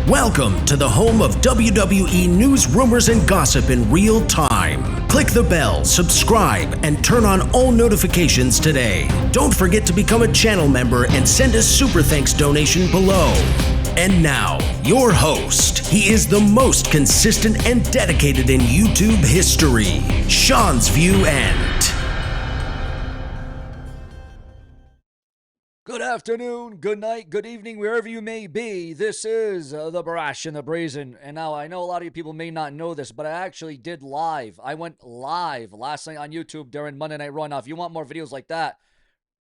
Welcome to the home of WWE news, rumors, and gossip in real time. Click the bell, subscribe, and turn on all notifications today. Don't forget to become a channel member and send a super thanks donation below. And now, your host. He is the most consistent and dedicated in YouTube history, Seanzviewent. Good afternoon, good night, good evening, wherever you may be. This is the Brash and the Brazen. And now I know a lot of you people may not know this, but I actually did live. I went live last night on YouTube during Monday Night Raw. Now, if you want more videos like that,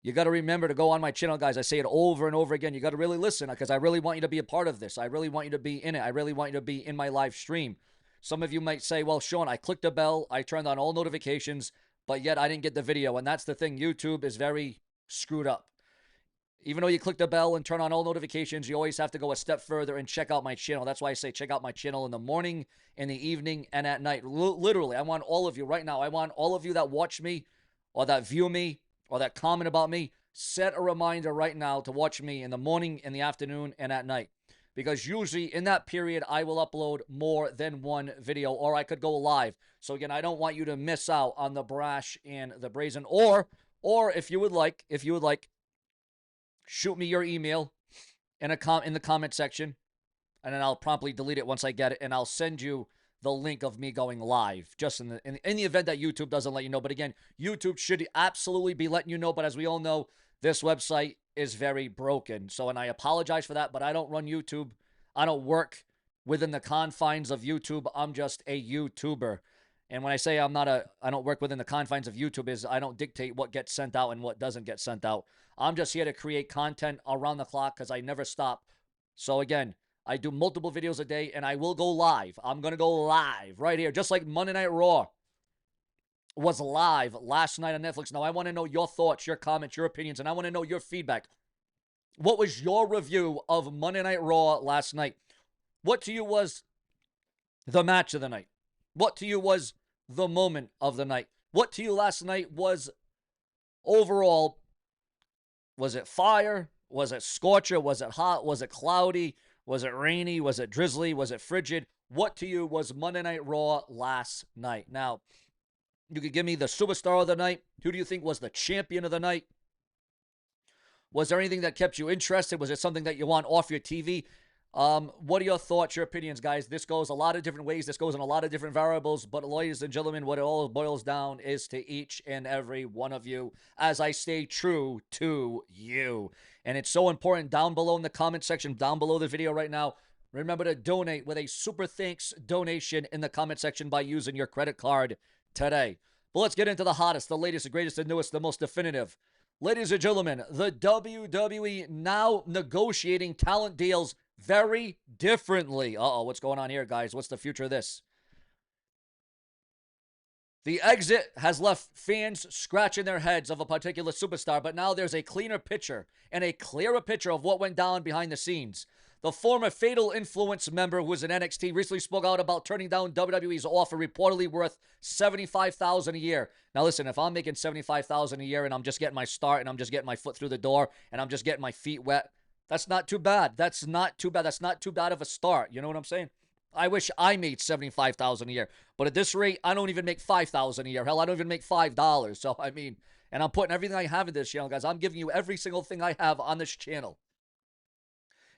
you got to remember to go on my channel, guys. I say it over and over again. You got to really listen because I really want you to be a part of this. I really want you to be in it. I really want you to be in my live stream. Some of you might say, well, Sean, I clicked the bell. I turned on all notifications, but yet I didn't get the video. And that's the thing. YouTube is very screwed up. Even though you click the bell and turn on all notifications, you always have to go a step further and check out my channel. That's why I say check out my channel in the morning, in the evening, and at night. Literally, I want all of you right now. I want all of you that watch me or that view me or that comment about me, set a reminder right now to watch me in the morning, in the afternoon, and at night. Because usually in that period, I will upload more than one video, or I could go live. So again, I don't want you to miss out on the Brash and the Brazen. Or if you would like, shoot me your email in the comment section, and then I'll promptly delete it once I get it, and I'll send you the link of me going live, just in the event that YouTube doesn't let you know. But again, YouTube should absolutely be letting you know, but as we all know, this website is very broken. So, and I apologize for that, but I don't run YouTube. I don't work within the confines of YouTube. I'm just a YouTuber. And when I say I don't work within the confines of YouTube, is I don't dictate what gets sent out and what doesn't get sent out. I'm just here to create content around the clock because I never stop. So again, I do multiple videos a day and I will go live. I'm going to go live right here, just like Monday Night Raw was live last night on Netflix. Now, I want to know your thoughts, your comments, your opinions, and I want to know your feedback. What was your review of Monday Night Raw last night? What to you was the match of the night? What to you was the moment of the night? What to you last night was overall? Was it fire? Was it scorcher? Was it hot? Was it cloudy? Was it rainy? Was it drizzly? Was it frigid? What to you was Monday Night Raw last night? Now, you could give me the superstar of the night. Who do you think was the champion of the night? Was there anything that kept you interested? Was it something that you want off your TV? What are your thoughts, your opinions, guys? This goes a lot of different ways. This goes in a lot of different variables. But ladies and gentlemen, what it all boils down is to each and every one of you as I stay true to you. And it's so important down below in the comment section, down below the video right now. Remember to donate with a super thanks donation in the comment section by using your credit card today. But let's get into the hottest, the latest, the greatest, the newest, the most definitive. Ladies and gentlemen, the WWE now negotiating talent deals very differently. What's going on here, guys? What's the future of this? The exit has left fans scratching their heads of a particular superstar, but now there's a cleaner picture and a clearer picture of what went down behind the scenes. The former Fatal Influence member who was in NXT recently spoke out about turning down WWE's offer, reportedly worth $75,000 a year. Now listen, if I'm making $75,000 a year and I'm just getting my start and I'm just getting my foot through the door and I'm just getting my feet wet, that's not too bad. That's not too bad. That's not too bad of a start. You know what I'm saying? I wish I made $75,000 a year. But at this rate, I don't even make $5,000 a year. Hell, I don't even make $5. So, I mean, and I'm putting everything I have in this channel, guys. I'm giving you every single thing I have on this channel.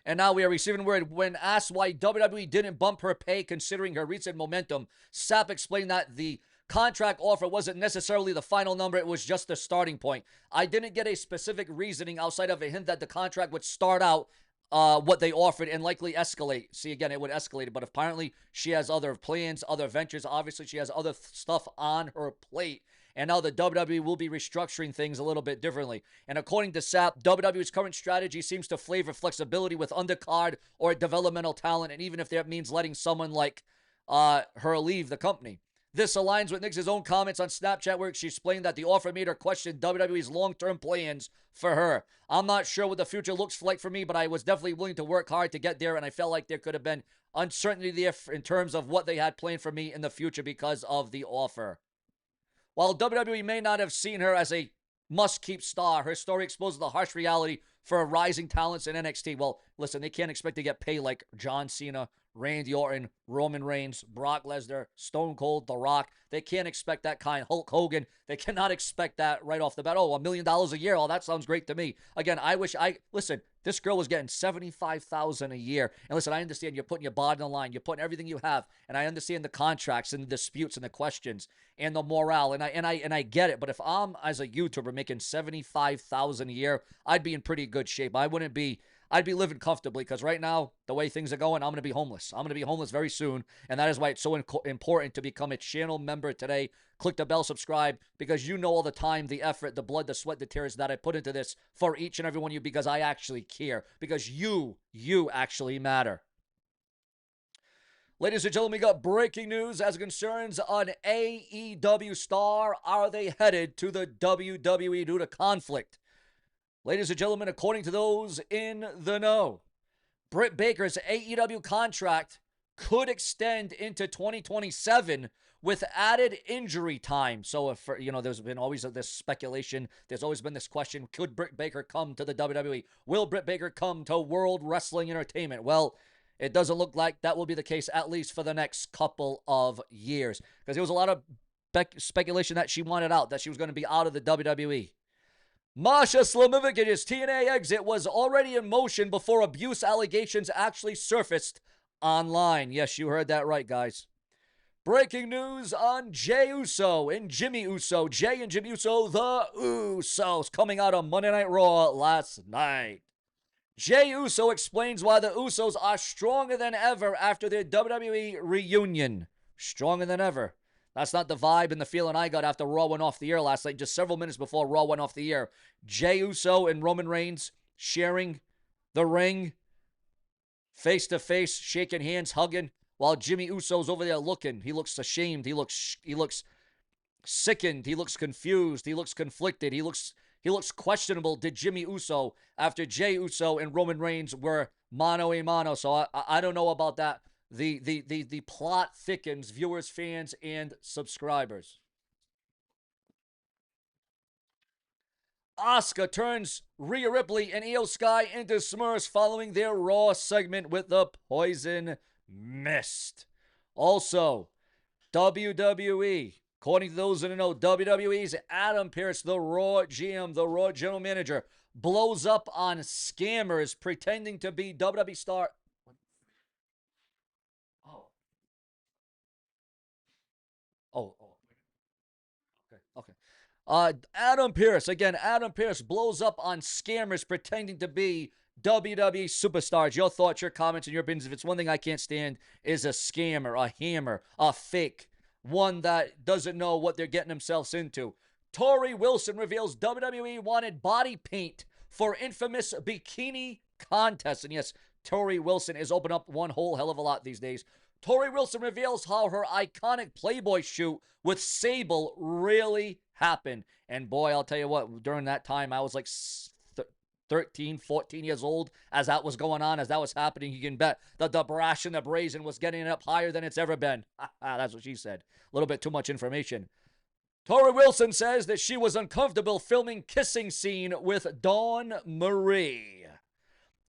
And now we are receiving word. When asked why WWE didn't bump her pay considering her recent momentum, Sapp explained that the contract offer wasn't necessarily the final number. It was just the starting point. I didn't get a specific reasoning outside of a hint that the contract would start out what they offered and likely escalate. See, again, it would escalate, but apparently she has other plans, other ventures. Obviously, she has other stuff on her plate. And now the WWE will be restructuring things a little bit differently. And according to Sapp, WWE's current strategy seems to favor flexibility with undercard or developmental talent, and even if that means letting someone like her leave the company. This aligns with Nix's own comments on Snapchat where she explained that the offer made her question WWE's long-term plans for her. I'm not sure what the future looks like for me, but I was definitely willing to work hard to get there, and I felt like there could have been uncertainty there in terms of what they had planned for me in the future because of the offer. While WWE may not have seen her as a must-keep star, her story exposes the harsh reality for rising talents in NXT. Well, listen, they can't expect to get paid like John Cena, Randy Orton, Roman Reigns, Brock Lesnar, Stone Cold, The Rock. They can't expect that kind. Hulk Hogan. They cannot expect that right off the bat. Oh, $1 million a year. Oh, that sounds great to me. Again, listen, this girl was getting $75,000 a year. And listen, I understand you're putting your body on the line. You're putting everything you have. And I understand the contracts and the disputes and the questions and the morale. And I get it. But if I'm, as a YouTuber, making $75,000 a year, I'd be in pretty good shape. I'd be living comfortably, because right now, the way things are going, I'm going to be homeless. I'm going to be homeless very soon, and that is why it's so important to become a channel member today. Click the bell, subscribe, because you know all the time, the effort, the blood, the sweat, the tears that I put into this for each and every one of you, because I actually care, because you actually matter. Ladies and gentlemen, we got breaking news as it concerns an AEW star. Are they headed to the WWE due to conflict? Ladies and gentlemen, according to those in the know, Britt Baker's AEW contract could extend into 2027 with added injury time. So, if there's been always this speculation. There's always been this question: could Britt Baker come to the WWE? Will Britt Baker come to World Wrestling Entertainment? Well, it doesn't look like that will be the case, at least for the next couple of years, because there was a lot of speculation that she wanted out, that she was going to be out of the WWE. Masha Slamovic's TNA exit was already in motion before abuse allegations actually surfaced online. Yes, you heard that right, guys. Breaking news on Jey Uso and Jimmy Uso. Jey and Jimmy Uso, the Usos, coming out on Monday Night Raw last night. Jey Uso explains why the Usos are stronger than ever after their WWE reunion. Stronger than ever. That's not the vibe and the feeling I got after Raw went off the air last night, just several minutes before Raw went off the air. Jey Uso and Roman Reigns sharing the ring, face-to-face, shaking hands, hugging, while Jimmy Uso's over there looking. He looks ashamed. He looks sickened. He looks confused. He looks conflicted. He looks questionable. Did Jimmy Uso, after Jey Uso and Roman Reigns were mano a mano. So I don't know about that. The plot thickens, viewers, fans, and subscribers. Asuka turns Rhea Ripley and Io Sky into Smurfs following their Raw segment with the Poison Mist. Also, WWE, according to those in the know, WWE's Adam Pearce, the Raw GM, the Raw General Manager, blows up on scammers pretending to be WWE star. Okay. Adam Pearce blows up on scammers pretending to be WWE superstars. Your thoughts, your comments, and your opinions. If it's one thing I can't stand, is a scammer, a hammer, a fake, one that doesn't know what they're getting themselves into. Tori Wilson reveals WWE wanted body paint for infamous bikini contest. And yes, Tori Wilson is opening up one whole hell of a lot these days. Tori Wilson reveals how her iconic Playboy shoot with Sable really happened. And boy, I'll tell you what, during that time, I was like 13, 14 years old as that was going on, as that was happening. You can bet that the brash and the brazen was getting it up higher than it's ever been. That's what she said. A little bit too much information. Tori Wilson says that she was uncomfortable filming kissing scene with Dawn Marie.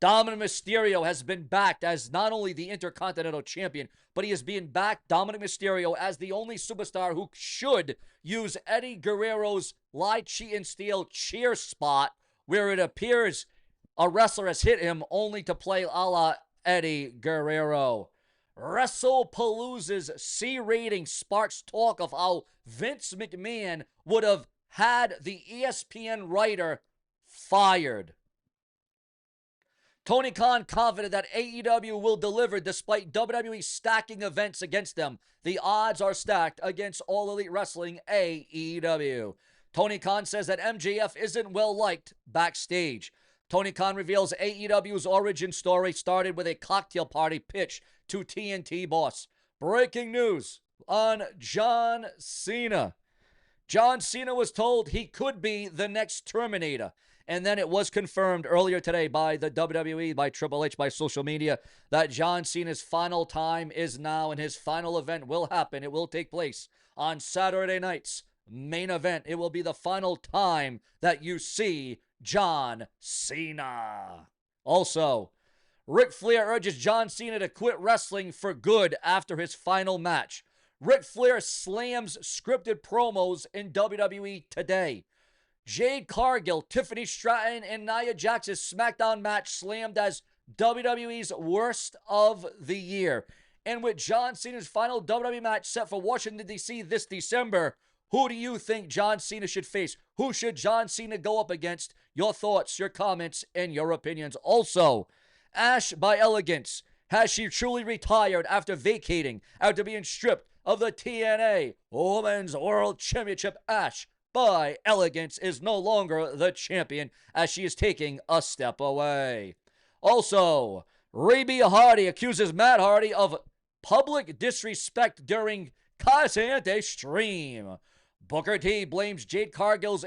Dominic Mysterio has been backed as not only the Intercontinental Champion, but he is being backed, Dominic Mysterio, as the only superstar who should use Eddie Guerrero's lie, cheat, and steal cheer spot, where it appears a wrestler has hit him only to play a la Eddie Guerrero. WrestlePalooza's C rating sparks talk of how Vince McMahon would have had the ESPN writer fired. Tony Khan confident that AEW will deliver despite WWE stacking events against them. The odds are stacked against All Elite Wrestling AEW. Tony Khan says that MJF isn't well liked backstage. Tony Khan reveals AEW's origin story started with a cocktail party pitch to TNT boss. Breaking news on John Cena. John Cena was told he could be the next Terminator. And then it was confirmed earlier today by the WWE, by Triple H, by social media, that John Cena's final time is now and his final event will happen. It will take place on Saturday night's main event. It will be the final time that you see John Cena. Also, Ric Flair urges John Cena to quit wrestling for good after his final match. Ric Flair slams scripted promos in WWE today. Jade Cargill, Tiffany Stratton, and Nia Jax's SmackDown match slammed as WWE's worst of the year. And with John Cena's final WWE match set for Washington, D.C. this December, who do you think John Cena should face? Who should John Cena go up against? Your thoughts, your comments, and your opinions. Also, Ash by Elegance. Has she truly retired after vacating, after being stripped of the TNA Women's World Championship? Ash by Elegance is no longer the champion as she is taking a step away. Also, Raby Hardy accuses Matt Hardy of public disrespect during Casante stream. Booker T blames Jade Cargill's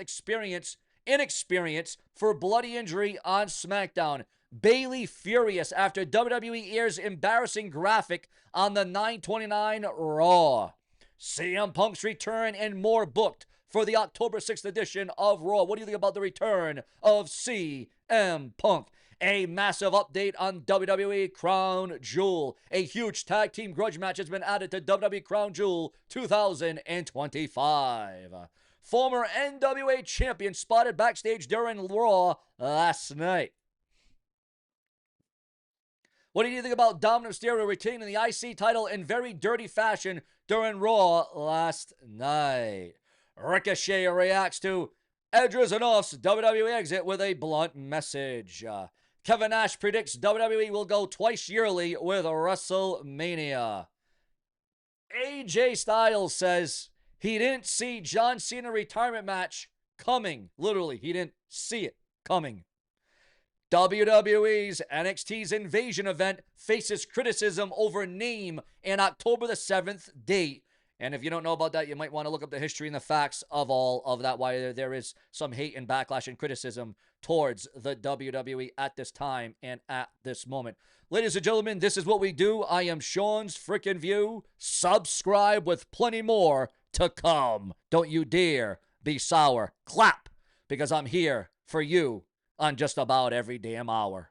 inexperience for bloody injury on SmackDown. Bayley furious after WWE airs embarrassing graphic on the 9/29 Raw. CM Punk's return and more booked for the October 6th edition of Raw. What do you think about the return of CM Punk? A massive update on WWE Crown Jewel. A huge tag team grudge match has been added to WWE Crown Jewel 2025. Former NWA champion spotted backstage during Raw last night. What do you think about Dominic Mysterio retaining the IC title in very dirty fashion during Raw last night? Ricochet reacts to Edge Zenoff's WWE exit with a blunt message. Kevin Nash predicts WWE will go twice yearly with WrestleMania. AJ Styles says he didn't see John Cena retirement match coming. Literally, he didn't see it coming. WWE's NXT's Invasion event faces criticism over name and October the 7th date. And if you don't know about that, you might want to look up the history and the facts of all of that, why there is some hate and backlash and criticism towards the WWE at this time and at this moment. Ladies and gentlemen, this is what we do. I am Sean's frickin' View. Subscribe with plenty more to come. Don't you dare be sour. Clap, because I'm here for you on just about every damn hour.